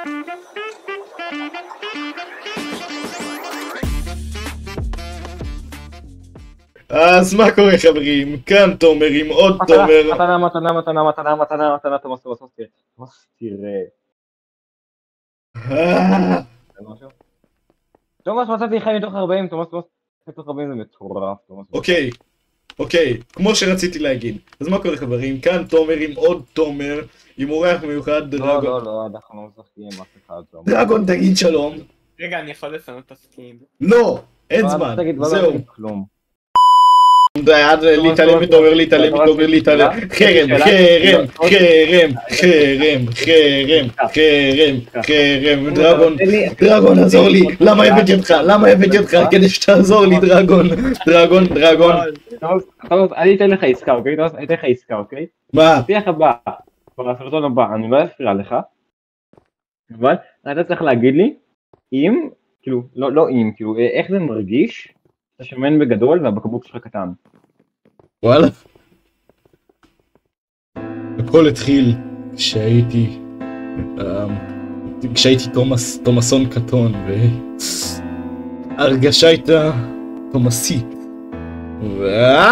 אז מה קורה חברים? כאן תומר עם עוד תומר. מתנה, תומאס, תראה. תומאס מצאתי חי מתוך 40, תומאס מתוך 40 זה מטורף. אוקיי, כמו שרציתי להגיד. אז מה קורה חברים? כאן תומר עם עוד תומר, עם אורח מיוחד דרגון. לא, אנחנו לא משחקים עם אף אחד. דרגון תגיד שלום. רגע, אני יכול לשנות את הסקין. לא, אין זמן, זהו. כלום. להתעלם מתעורר, להתעלם מתעורר, להתעלם. חרם, דרגון עזור לי, למה הבאתי אותך, כדי שתעזור לי דרגון. אני אתן לך עסקה, אוקיי? מה? בשיח הבא, בסרטון הבא, אני לא אפריע לך, אבל אתה צריך להגיד לי אם, כאילו, לא אם, כאילו, איך זה מרגיש אתה שמן בגדול והבקבוק שלך קטן. וואלה. הכל התחיל כשהייתי תומסון קטון והרגשה הייתה תומסית.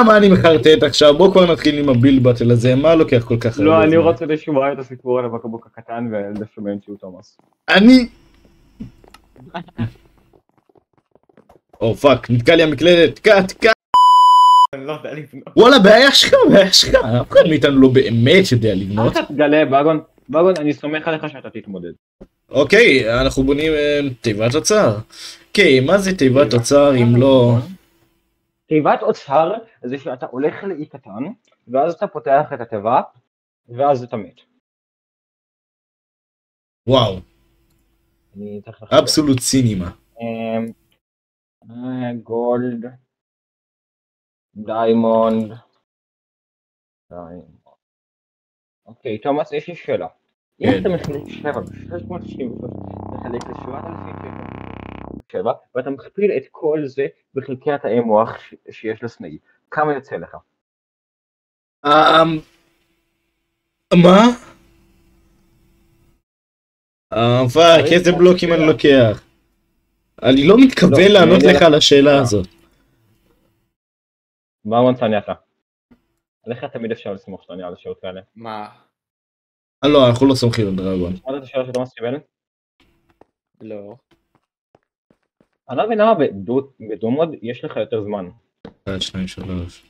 מה אני מחרטט עכשיו? בוא כבר נתחיל עם הבילבטל הזה, מה לוקח כל כך הרבה? לא, אני רוצה לשמוע את הסיפור על הבקבוק הקטן ולשמן שהוא תומאס. אני... או פאק, נתקע לי המקלדת, תקע. אני לא יודע לבנות. וואלה, בעיה שלך, אף אחד מאיתנו לא באמת יודע לבנות. אתה תגלה, בגון, אני סומך עליך שאתה תתמודד. אוקיי, אנחנו בונים תיבת אוצר. אוקיי, מה זה תיבת אוצר אם לא... תיבת אוצר זה שאתה הולך לאי קטן, ואז אתה פותח את התיבה, ואז אתה מת. וואו. אבסולוט סינימה. גולד. דיימונד. אוקיי, תומאס, יש לי שאלה. אם אתה מחלק 7 ב-666, מחלק ל-7,7, ואתה מכפיל את כל זה בחלקי התאי מוח שיש לסנאי, כמה יוצא לך? מה? פאק, איזה בלוקים אני לוקח? אני לא מתכוון לענות לך על השאלה הזאת. מה הוא נתניה לך? עליך תמיד אפשר לסמוך שאתה עונה על השאלות כאלה. מה? לא, אנחנו לא סומכים על דרגון. שמעת את השאלה שאתה מסכים? לא. אני לא מבין למה בדומוד יש לך יותר זמן. 1, 2, 3.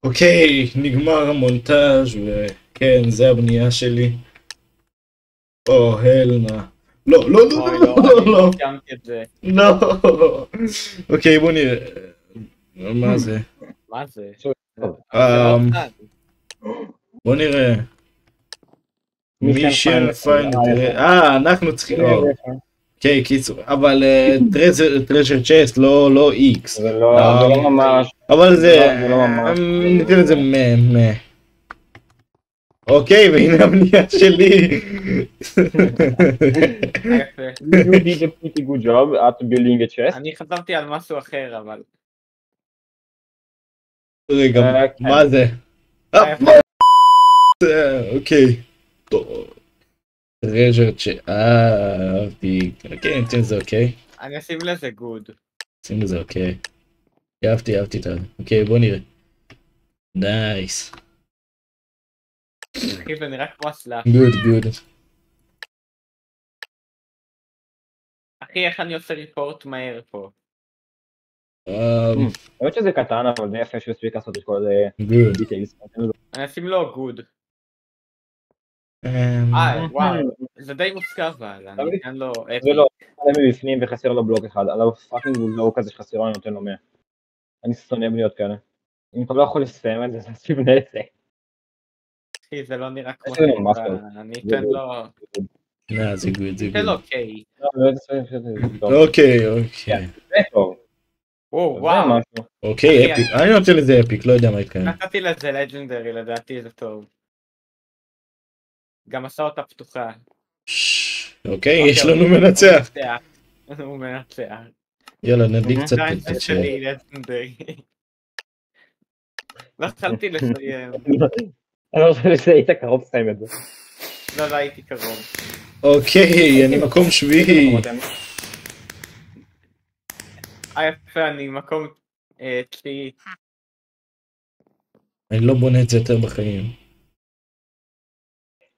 אוקיי, נגמר המונטאז' וכן, זה הבנייה שלי. או, הלנה. לא. לא קיימתי את זה. לא. אוקיי, בוא נראה. מה זה? מה זה? בוא נראה. מישן פיינד. אנחנו צריכים... אוקיי, קיצור, אבל טרז'ר צ'סט, לא איקס. זה לא ממש. אבל זה... ניתן לזה אוקיי, והנה הבנייה שלי. You did a pretty good job at building a chest. אני חשבתי על משהו אחר, אבל... רגע, מה זה? אוקיי. טרז'ר צ'סט, אהבתי. אוקיי, ניתן לזה אוקיי. אני אשים לזה גוד. שים לזה אוקיי. אהבתי את זה. אוקיי, בוא נראה. נייס. אחי, זה נראה כמו הסלאפ. גוד. אחי, איך אני עושה ריפורט מהר פה? אני שזה קטן, אבל זה יפה שספיק לעשות את כל דיטיילס. אני אשים לו גוד. וואו, זה די מוזכר אבל, אני אתן לו... זה לא, אני מבפנים וחסר לו בלוק אחד, עליו פאקינג הוא לא כזה שחסר לו, אני נותן לו 100. אני שונא בניות כאלה. אם אתה לא יכול לסיים את זה, אז תבנה את זה. אחי, זה לא נראה כמו... אני אתן לו... זה גוד, זה של גוד. אוקיי. לא, באמת צריך שזה טוב. אוקיי. זה טוב. וואו, זה וואו. משהו. אוקיי, אפיק. אני נותן לזה אפיק, לא יודע מה יקרה. נתתי לזה לג'נדרי, לדעתי זה טוב. גם עשה אותה פתוחה. אוקיי, יש לנו מנצח. הוא מנצח. יאללה, נדליק קצת עדיין את זה. שלי לג'נדרי. לא יכולתי לסיים. אני לא חושב שהיית קרוב לסיים את זה. לא הייתי קרוב. אוקיי, אני מקום שביעי. יפה, אני מקום תשיעי. אני לא בונה את זה יותר בחיים.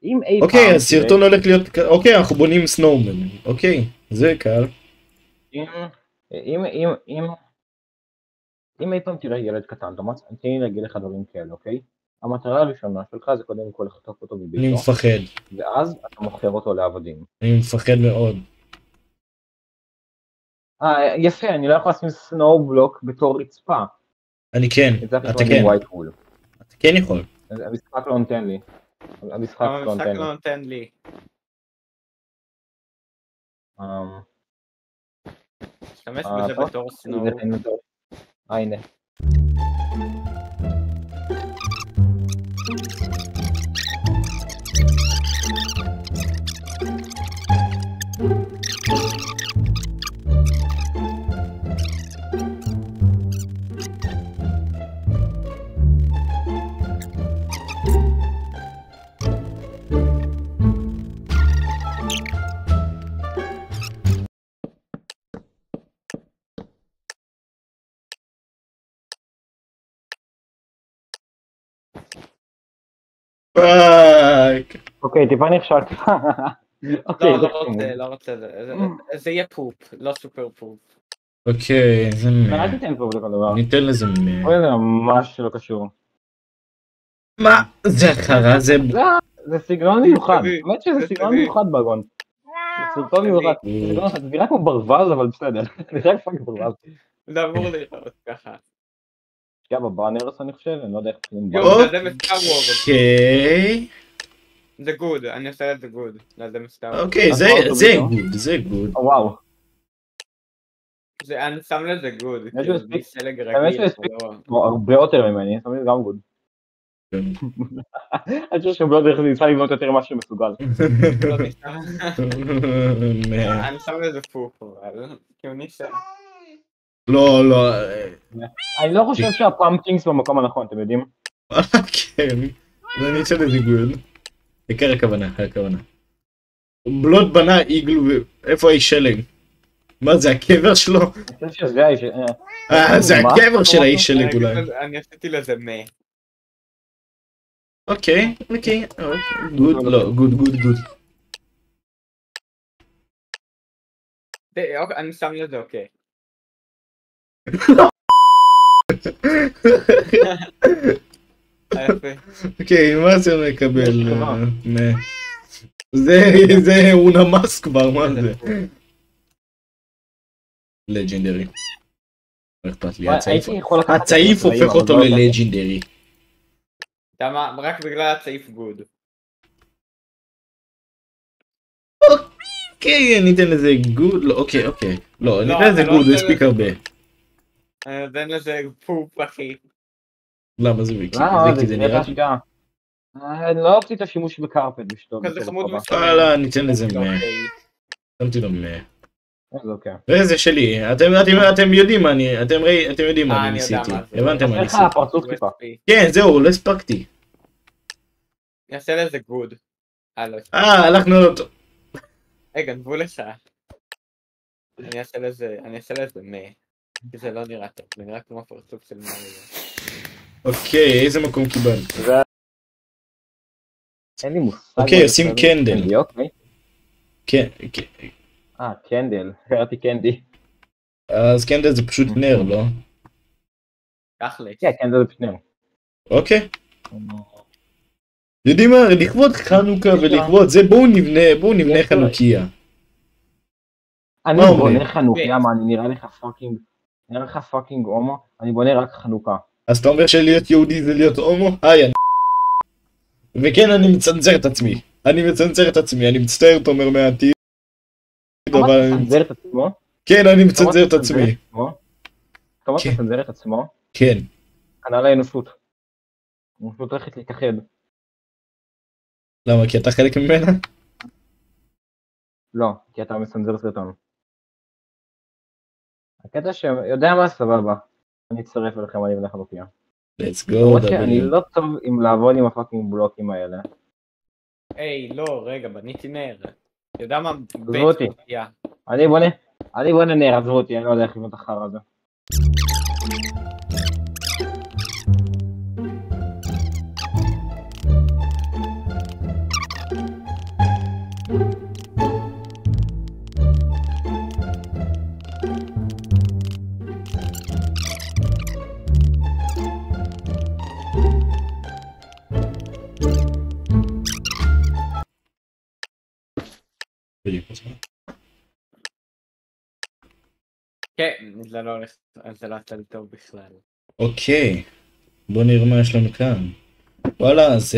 אם אי אוקיי, פעם הסרטון הולך להיות... אוקיי, אנחנו בונים סנואומן. אוקיי, זה קל. אם אי פעם תראה ילד קטן, תומאס, אני תן לי להגיד לך דברים כאלה, אוקיי? המטרה הראשונה שלך זה קודם כל לחטוף אותו אני מביתו, מפחד. ואז אתה מוכר אותו לעבדים. אני מפחד מאוד. יפה, אני לא יכול לשים סנואובלוק בתור רצפה. אני כן. אתה אתה כן. אתה כן יכול. המשחק לא נותן לי. המשחק לא המשחק נותן לי. לא נותן לי. משתמש בזה בתור סנואו. הנה. פאק. אוקיי, טיפה נכשלתי. אוקיי, לא רוצה, זה יהיה פופ, לא סופר פופ. אוקיי, זה אל תיתן פה בכל דבר. ניתן לזה אוי, זה ממש לא קשור. מה? זה חרא, זה... זה סגנון מיוחד. האמת שזה סגנון מיוחד בגון. זה סרטון מיוחד. זה נראה כמו ברווז, אבל בסדר. זה נראה כמו ברווז. זה אמור להיראות ככה. שקיע בבאנרס אני חושב, אני לא יודע איך קוראים אוקיי. זה גוד, אני עושה את זה גוד. אוקיי, זה גוד. וואו. אני שם לזה גוד. האמת שהספיק הרבה יותר ממני, אני שם לזה גם גוד. אני חושב שבלוד ניסה לבנות יותר ממה שמסוגל. אני שם לזה פופ, אבל כי הוא ניסה. לא. אני לא חושב שהפאמפטינגס במקום הנכון, אתם יודעים? כן, אני אצא לזה גוד. עיקר הכוונה. בלוד בנה איגלו, איפה האיש שלג? מה זה, הקבר שלו? אני חושב שזה האיש... זה הקבר של האיש שלג אולי. אני עשיתי לזה אוקיי, גוד, לא, גוד. אני שם לזה אוקיי. אוקיי, מה זה מקבל? זה הוא נמס כבר, מה זה? לג'נדרי. לא אכפת לי, הצעיף הופך אותו ללג'נדרי. רק בגלל הצעיף גוד. אוקיי, ניתן לזה גוד, לא, אוקיי. לא, ניתן לזה גוד, הוא הספיק הרבה. אני נותן לזה פופ, אחי. למה זה ויקי? כי זה נראה שגאה. אני לא אהבתי את השימוש בקרפט בשטוב. כזה חמוד וואלה, ניתן לזה 100. שמתי לו 100. זה שלי, אתם יודעים מה אני ניסיתי. הבנתם מה ניסיתי. כן, זהו, לא הספקתי. אני אעשה לזה גוד. הלכנו על אותו. גנבו לך. אני אעשה לזה 100. כי זה לא נראה טוב, זה נראה כמו פרצוף של מריו. אוקיי, איזה מקום קיבלת? אין לי מושג. אוקיי, עושים קנדל. קנדל, קראתי קנדי. אז קנדל זה פשוט נר, לא? תכל'ס. כן, קנדל זה פשוט נר. אוקיי. יודעים מה, לכבוד חנוכה ולכבוד זה, בואו נבנה חנוכיה. אני בונה חנוכיה, מה, אני נראה לך פאקינג הומו? אני בונה רק חנוכה. אז אתה אומר שלהיות יהודי זה להיות הומו? היי, וכן, אני מצנזר את עצמי. אני מצנזר את עצמי, אני מצטער תומר מהעתיד. אבל... אתה מצנזר את עצמו? כן, אני מצנזר את עצמי. אתה מצנזר את עצמו? כן. כנראה לאנושות. האנושות הולכת להתאחד. למה? כי אתה חלק ממנה? לא, כי אתה מצנזר סרטון. הקטע שיודע מה סבבה. אני אצטרף אליכם, אני אבנה חלוקיה. let's go. אני לא טוב עם לעבוד עם הפאקינג בלוקים האלה. היי, לא, רגע, בניתי נר. אתה יודע מה? עזבו אותי. אני בונה נר, עזבו אותי, אני לא יודע איך לבנות אחר הזה. כן, זה לא הולך, זה לא עשה לי טוב בכלל. אוקיי, בוא נראה מה יש לנו כאן. וואלה, זה...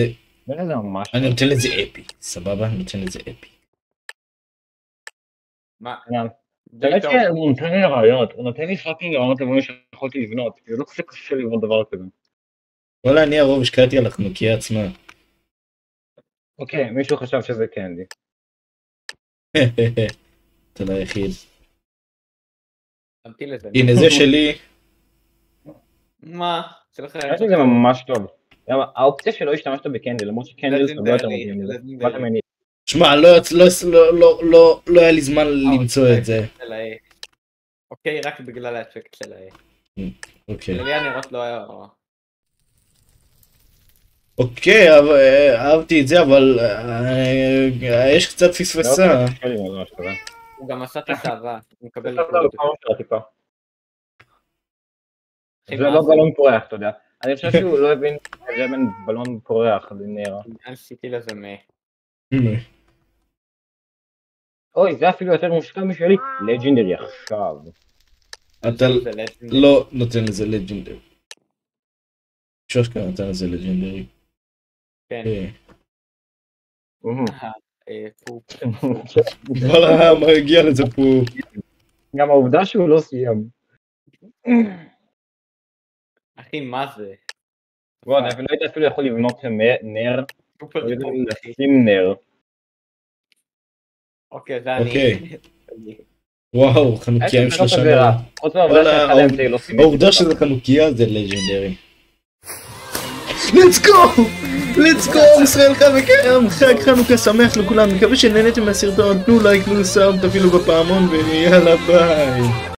אני נותן לזה אפי, סבבה? אני נותן לזה אפי. מה? באמת שהוא נותן לי רעיונות, הוא נותן לי פאקינג רעיונות לבנים שיכולתי לבנות, זה לא קשה קשה לבנות דבר כזה. וואלה, אני הרוב השקעתי על החנוכיה עצמה. אוקיי, מישהו חשב שזה קנדי. אתה לא היחיד. הנה זה שלי. מה? זה ממש טוב. האופציה שלא השתמשת בקנדי, למרות שקנדי זה לא יותר מודיעים. שמע, לא היה לי זמן למצוא את זה. אוקיי, רק בגלל האפקט של ה... אוקיי. לי הנראות לא היה... אוקיי, אהבתי את זה, אבל יש קצת פספסה. הוא גם עשה את הסעבה, הוא מקבל... זה לא בלון פורח, אתה יודע. אני חושב שהוא לא הבין זה בין בלון פורח לנר. אני עשיתי לזה מה. אוי, זה אפילו יותר מושקע משלי. לג'נדרי עכשיו. אתה לא נותן לזה לג'נדרי. שושקה נתן לזה לג'נדרי. כן. פופ. וואלה, מה הגיע לזה פופ? גם העובדה שהוא לא סיים. אחי, מה זה? וואו, אני לא הייתי אפילו יכול לבנות נר. לשים נר. אוקיי, זה אני. וואו, חנוכיה עם 3 נר. העובדה שזה חנוכיה זה לג'נדרי. let's go! let's go! ישראל חג חנוכה שמח לכולם, מקווה שנהנתם מהסרטון, תנו לייק, תנו סאב, תפעילו בפעמון ויאללה ביי!